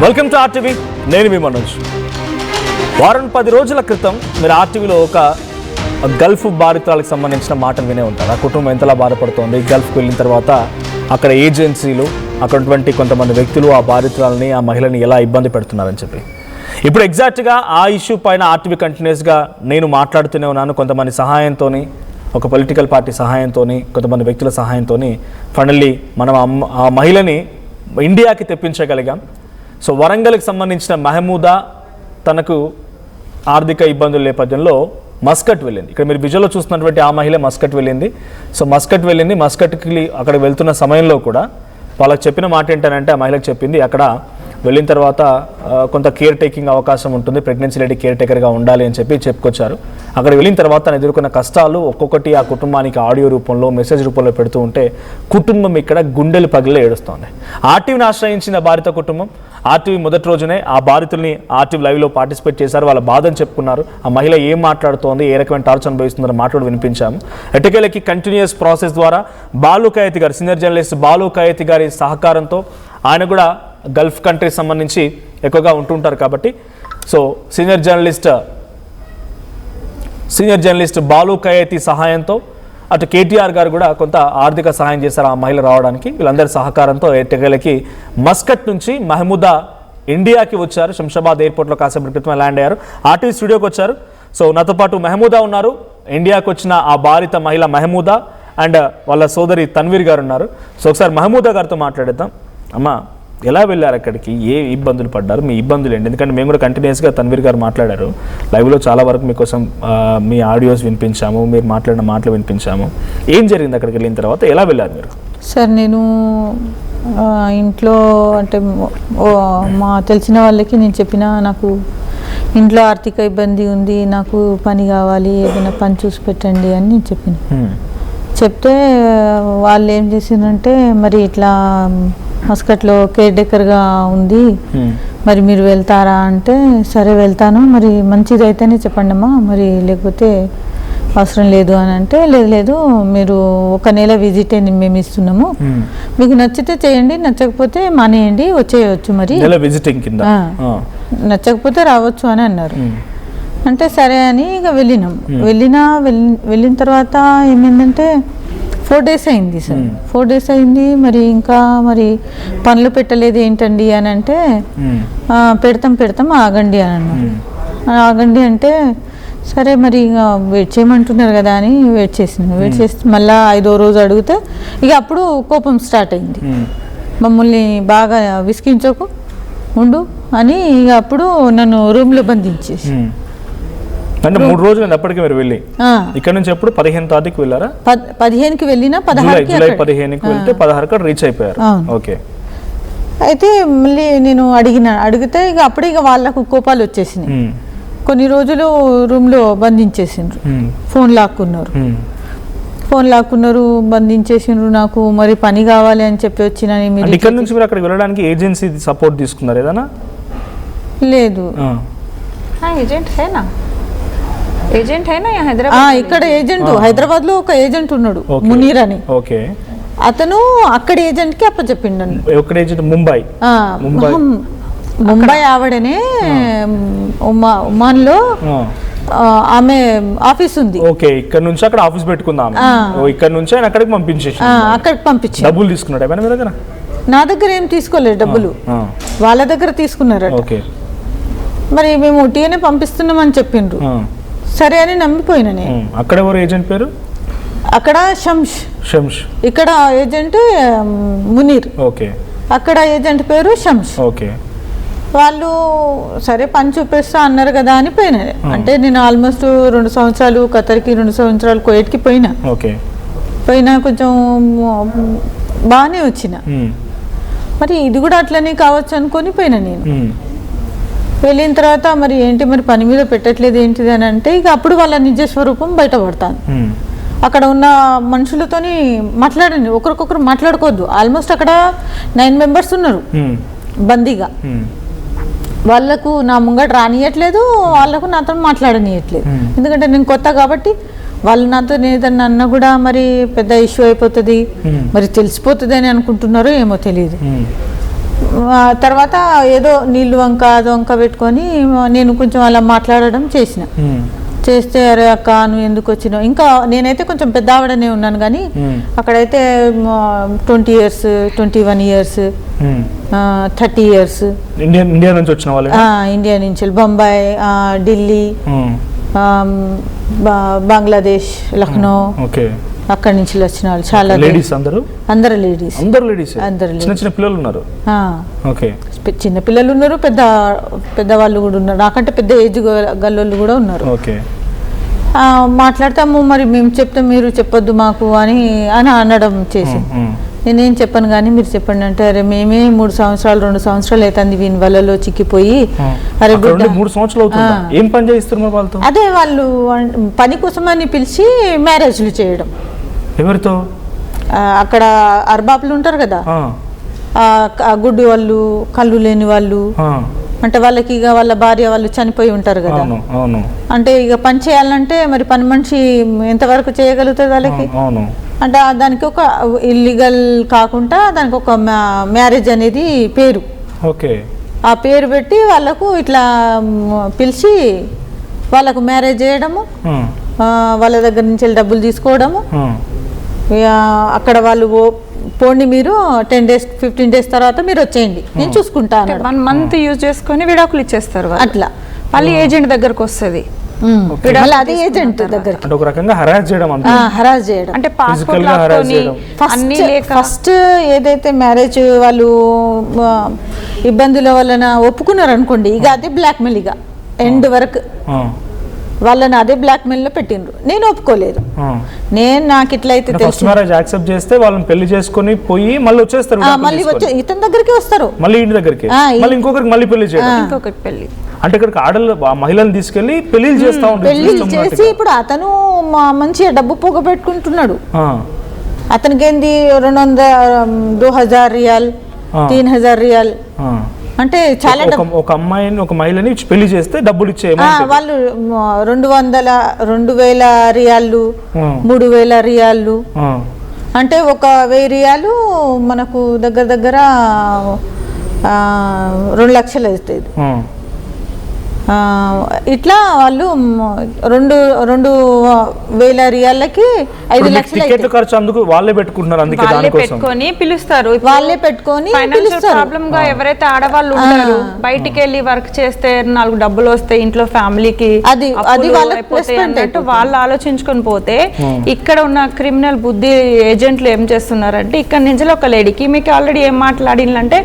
Welcome to RTV. నేను మీ మనోజ్. వారం 10 రోజుల క్రితం మీరు ఆర్టీవీలో ఒక గల్ఫ్ బాధితులకు సంబంధించిన మాటలు వినే ఉంటారు. ఆ కుటుంబం ఎంతలా బాధపడుతోంది, గల్ఫ్కి వెళ్ళిన తర్వాత అక్కడ ఏజెన్సీలు, అక్కడటువంటి కొంతమంది వ్యక్తులు ఆ బాధితులని, ఆ మహిళని ఎలా ఇబ్బంది పెడుతున్నారని చెప్పి. ఇప్పుడు ఎగ్జాక్ట్గా ఆ ఇష్యూ పైన ఆర్టీవీ కంటిన్యూస్గా నేను మాట్లాడుతూనే ఉన్నాను. కొంతమంది సహాయంతో, ఒక పొలిటికల్ పార్టీ సహాయంతో, కొంతమంది వ్యక్తుల సహాయంతో ఫైనల్లీ మనం ఆ మహిళని ఇండియాకి తెప్పించగలిగాం. సో వరంగల్కి సంబంధించిన మెహమూదా తనకు ఆర్థిక ఇబ్బందుల నేపథ్యంలో మస్కట్ వెళ్ళింది. ఇక్కడ మీరు విజువల్లో చూస్తున్నటువంటి ఆ మహిళ మస్కట్ వెళ్ళింది. సో మస్కట్కి అక్కడ వెళ్తున్న సమయంలో కూడా వాళ్ళకి చెప్పిన మాట ఏంటంటే, ఆ మహిళకు చెప్పింది అక్కడ వెళ్ళిన తర్వాత కొంత కేర్ టేకింగ్ అవకాశం ఉంటుంది, ప్రెగ్నెన్సీ లేడీ కేర్ టేకర్గా ఉండాలి అని చెప్పి చెప్పుకొచ్చారు. అక్కడ వెళ్ళిన తర్వాత తను ఎదుర్కొన్న కష్టాలు ఒక్కొక్కటి ఆ కుటుంబానికి ఆడియో రూపంలో, మెసేజ్ రూపంలో పెడుతూ ఉంటే కుటుంబం ఇక్కడ గుండెలు పగిలి ఏడుస్తోంది. ఆర్టీవీని ఆశ్రయించిన బాధిత కుటుంబం ఆర్టీవీ మొదటి రోజునే ఆ బాధితుల్ని ఆర్టీవీ లైవ్లో పార్టిసిపేట్ చేశారు. వాళ్ళ బాధను చెప్పుకున్నారు. ఆ మహిళ ఏం మాట్లాడుతోంది, ఏ రకమైన టార్చర్ అనుభవిస్తుందని మాట్లాడి వినిపించాము. ఎట్టకేలకి కంటిన్యూస్ ప్రాసెస్ ద్వారా బాలు ఖయాతి గారు, సీనియర్ జర్నలిస్ట్ బాలు ఖయాతి గారి సహకారంతో, ఆయన కూడా గల్ఫ్ కంట్రీస్ సంబంధించి ఎక్కువగా ఉంటుంటారు కాబట్టి, సో సీనియర్ జర్నలిస్ట్ బాలు ఖయాతి సహాయంతో అటు కేటీఆర్ గారు కూడా కొంత ఆర్థిక సహాయం చేశారు ఆ మహిళ రావడానికి. వీళ్ళందరి సహకారంతో ఎట్టకేలకి మస్కట్ నుంచి మెహమూదా ఇండియాకి వచ్చారు. శంషాబాద్ ఎయిర్పోర్ట్లో కాసేపటి క్రితం ల్యాండ్ అయ్యారు. ఆర్టీవీ స్టూడియోకి వచ్చారు. సో నాతో పాటు మెహమూదా ఉన్నారు. ఇండియాకి వచ్చిన ఆ బాధిత మహిళ మెహమూదా అండ్ వాళ్ళ సోదరి తన్వీర్ గారు ఉన్నారు. సో ఒకసారి మెహమూదా గారితో మాట్లాడేద్దాం. అమ్మ, ఎలా వెళ్ళారు అక్కడికి, ఏ ఇబ్బందులు పడ్డారు, మీ ఇబ్బందులు ఏంటి? ఎందుకంటే మేము కూడా కంటిన్యూస్గా తన్వీర్ గారు మాట్లాడారు లైవ్లో, చాలా వరకు మీకోసం మీ ఆడియోస్ వినిపించాము, మీరు మాట్లాడిన మాటలు వినిపించాము. ఏం జరిగింది అక్కడికి వెళ్ళిన తర్వాత, ఎలా వెళ్ళారు మీరు? సార్, నేను ఇంట్లో అంటే మా తెలిసిన వాళ్ళకి నేను చెప్పిన, నాకు ఇంట్లో ఆర్థిక ఇబ్బంది ఉంది, నాకు పని కావాలి, ఏదైనా పని చూసి పెట్టండి అని నేను చెప్పిన. చెప్తే వాళ్ళు ఏం చేసిందంటే, మరి ఇట్లా మస్కట్లో కేర్ టేకర్గా ఉంది, మరి మీరు వెళ్తారా అంటే, సరే వెళ్తాను, మరి మంచిది అయితేనే చెప్పండి అమ్మా, మరి లేకపోతే అవసరం లేదు అని అంటే, లేదు మీరు 1 నెల విజిట్ మేము ఇస్తున్నాము, మీకు నచ్చితే చేయండి, నచ్చకపోతే మానేయండి, వచ్చేయచ్చు, మరి నచ్చకపోతే రావచ్చు అని అన్నారు. అంటే సరే అని ఇక వెళ్ళిన తర్వాత ఏమైందంటే 4 days అయింది సార్. 4 days అయింది. మరి ఇంకా మరి పనులు పెట్టలేదు ఏంటండి అని అంటే, పెడతాం ఆగండి అని అన్నారు. ఆగండి అంటే సరే మరి ఇక వెయిట్ చేయమంటున్నారు కదా అని వెయిట్ చేసి మళ్ళీ 5వ రోజు అడిగితే ఇక అప్పుడు కోపం స్టార్ట్ అయింది. మమ్మల్ని బాగా విసిగించకు ఉండు అని ఇక అప్పుడు నన్ను రూమ్లో బంధించేసి. అంటే 3 రోజులు అప్పటికి మీరు వెళ్ళి ఇక్కడ నుంచి ఎప్పుడు 15వ తారీఖు వెళ్ళారా? 15కి వెళ్ళినా జూలై 15కి వెళ్తే 16కి రీచ్ అయిపోయారు. ఓకే. అయితే మళ్ళీ నేను అడిగితే ఇక అప్పుడే ఇక వాళ్ళకు కోపాలు వచ్చేసినాయి. కొన్ని రోజులు రూమ్లో బంధించేసిండ్రు, ఫోన్ లాక్కున్నారు, బంధించేసిండ్రు. నాకు మరి పని కావాలి అని చెప్పి వచ్చిన. ఇక్కడ నుంచి మీరు అక్కడికి వెళ్ళడానికి ఏజెన్సీ సపోర్ట్ తీసుకున్నారు ఏదైనా? లేదు. ఏజెంట్ ఇక్కడ ఏజెంట్ హైదరాబాద్ లో ఒక ఏజెంట్ ఉన్నాడు, మునీర్ అని. ఓకే. అతను అక్కడ ఏజెంట్ కి అప్పచెప్పిండు. ముంబై ఆవిడనే ఉమాన్ లో ఆమె ఆఫీస్ ఉంది. ఓకే. ఇక్కడ నుంచి అక్కడ ఆఫీస్ పెట్టుకుందాం, ఇక్కడ నుంచి అక్కడికి పంపించి డబ్బులు తీసుకున్నాడు ఏమైనా మీ దగ్గర? నా దగ్గర ఏం తీసుకోలేదు డబ్బులు, వాళ్ళ దగ్గర తీసుకున్నారు. మరి మేము ఒట్టిగానే పంపిస్తున్నామని చెప్పిండ్రు. సరే అని నమ్మిపోయినా నేను. అక్కడ ఎవరు ఏజెంట్ పేరు? అక్కడ షమ్ష్, ఇక్కడ ఏజెంట్ మునీర్. ఓకే. అక్కడ ఏజెంట్ పేరు షమ్ష్. ఓకే. వాళ్ళు సరే పని చూపిస్తా అన్నారు కదా అని పోయినా. అంటే నేను ఆల్మోస్ట్ 2 సంవత్సరాలు ఖతర్కి, 2 సంవత్సరాలు కువైట్కి పోయినా. పోయినా కొంచెం బాగానే వచ్చిన. మరి ఇది కూడా అట్లనే కావచ్చు అనుకొని పోయినా నేను. వెళ్ళిన తర్వాత మరి ఏంటి, మరి పని మీద పెట్టట్లేదు ఏంటిది అని అంటే, ఇక అప్పుడు వాళ్ళ నిజ స్వరూపం బయటపడతాను. అక్కడ ఉన్న మనుషులతోని మాట్లాడండి, ఒకరికొకరు మాట్లాడుకోవద్దు. ఆల్మోస్ట్ అక్కడ 9 members ఉన్నారు బందీగా. వాళ్ళకు నా ముంగట రానియట్లేదు, వాళ్ళకు నాతో మాట్లాడనియట్లేదు. ఎందుకంటే నేను కొత్త కాబట్టి వాళ్ళు నాతో ఏదన్నా అన్నా కూడా మరి పెద్ద ఇష్యూ అయిపోతుంది, మరి తెలిసిపోతుంది అని అనుకుంటున్నారో ఏమో తెలియదు. తర్వాత ఏదో నీళ్ళు వంక అది వంక పెట్టుకొని నేను కొంచెం అలా మాట్లాడడం చేసిన. చేస్తే అరే అక్క నువ్వు ఎందుకు వచ్చినావు, ఇంకా నేనైతే కొంచెం పెద్ద ఆవిడనే ఉన్నాను కానీ అక్కడైతే 20 years 21 years 30 years ఇండియా నుంచి వచ్చిన వాళ్ళు, ఇండియా నుంచి బొంబాయి, ఢిల్లీ, బంగ్లాదేశ్, లక్నో, అక్కడి నుంచి వచ్చిన వాళ్ళు చాలా లేడీస్. అందరు లేడీస్. చిన్న పిల్లలు ఉన్నారు. చిన్న పిల్లలు ఉన్నారు, పెద్దవాళ్ళు కూడా ఉన్నారు, నాకంటే పెద్ద ఏజ్ గల్లోళ్ళు కూడా ఉన్నారు. మాట్లాడతాము మరి మేము చెప్తే మీరు చెప్పొద్దు మాకు అని అనడం చేసి నేనేం చెప్పాను కానీ మీరు చెప్పండి అంటే అరే మేమే 2 సంవత్సరాలు అవుతుంది వీని వలలో చిక్కిపోయి అరే 3 సంవత్సరాలు ఏం పని చేయిస్తారు వాళ్ళతో? అదే వాళ్ళు పని కోసమని పిలిచి మ్యారేజ్లు చేయడం. ఎవరితో? అక్కడ అర్బాబులు ఉంటారు కదా, గుడ్డి వాళ్ళు, కళ్ళు లేని వాళ్ళు, అంటే వాళ్ళకి ఇక వాళ్ళ భార్య వాళ్ళు చనిపోయి ఉంటారు కదా, అంటే ఇక పని చేయాలంటే మరి పని మనిషి ఎంతవరకు చేయగలుగుతుంది వాళ్ళకి, అంటే దానికి ఒక ఇల్లీగల్ కాకుండా దానికి ఒక మ్యారేజ్ అనేది పేరు, ఆ పేరు పెట్టి వాళ్ళకు ఇట్లా పిలిచి వాళ్ళకు మ్యారేజ్ చేయడము, వాళ్ళ దగ్గర నుంచి డబ్బులు తీసుకోవడము, అక్కడ వాళ్ళు పోండి మీరు 10 days 15 days తర్వాత మీరు వచ్చేయండి నేను చూసుకుంటాను, 1 month యూజ్ చేసుకొని విడాకులు ఇచ్చేస్తారు అట్లా. మళ్ళీ ఏజెంట్ దగ్గరకు వస్తుంది, అదే ఏజెంట్ దగ్గర ఒక రకంగా హరాస్ చేయడం అంటే పాస్పోర్ట్ ఫస్ట్ ఏదైతే మ్యారేజ్ వాళ్ళు ఇబ్బందుల వలన ఒప్పుకున్నారు అనుకోండి, ఇక అదే బ్లాక్మెయిల్, ఇక ఎండ్ వరకు వాళ్ళని అదే బ్లాక్మెయిల్ లో పెట్టిండ్రు. నేను ఒప్పుకోలేదు, నాకు ఇట్లయితే యాక్సెప్ట్ చేస్తే వాళ్ళని పెళ్లి చేసుకొని పోయి మళ్ళీ వచ్చేస్తారు, మళ్ళీ వచ్చి ఇతని దగ్గరికి వస్తారు, మళ్ళీ ఇంటి దగ్గరికి ఇంకొకరికి మళ్ళీ పెళ్లి చేయడం, ఇంకొకటి పెళ్లి అంటే ఇక్కడికి మహిళలను తీసుకెళ్లి పెళ్లి చేస్తా ఉంటారు. చేసి ఇప్పుడు అతను మంచిగా డబ్బు పోగబెట్టుకుంటున్నాడు, అతనికి ఏంది 200 రియాల్ 3000 రియాల్ అంటే చాలా ఒక అమ్మాయిని ఒక మహిళని పెళ్లి చేస్తే డబ్బులు ఇచ్చే వాళ్ళు 2000 రియాళ్ళు 3000 రియాళ్ళు అంటే 1000 రియాలు మనకు దగ్గర 2 లక్షలు అవుతుంది. ఇట్లా వాళ్ళు 2000 రియాలకి 5 లక్షలు ఖర్చు అందుకు వాళ్ళే పెట్టుకుంటున్నారు, అందుకే పెట్టుకొని పిలుస్తారు, వాళ్ళే పెట్టుకొని ప్రాబ్లమ్ గా ఎవరైతే ఆడవాళ్ళు ఉంటారు బయటికి వెళ్ళి వర్క్ చేస్తే 4 డబ్బులు వస్తాయి ఇంట్లో ఫ్యామిలీకి, అది అన్నట్టు వాళ్ళు ఆలోచించుకొని పోతే ఇక్కడ ఉన్న క్రిమినల్ బుద్ధి ఏజెంట్లు ఏం చేస్తున్నారంటే ఇక్కడ నుంచి ఒక లేడీకి మీకు ఆల్రెడీ ఏం మాట్లాడిందంటే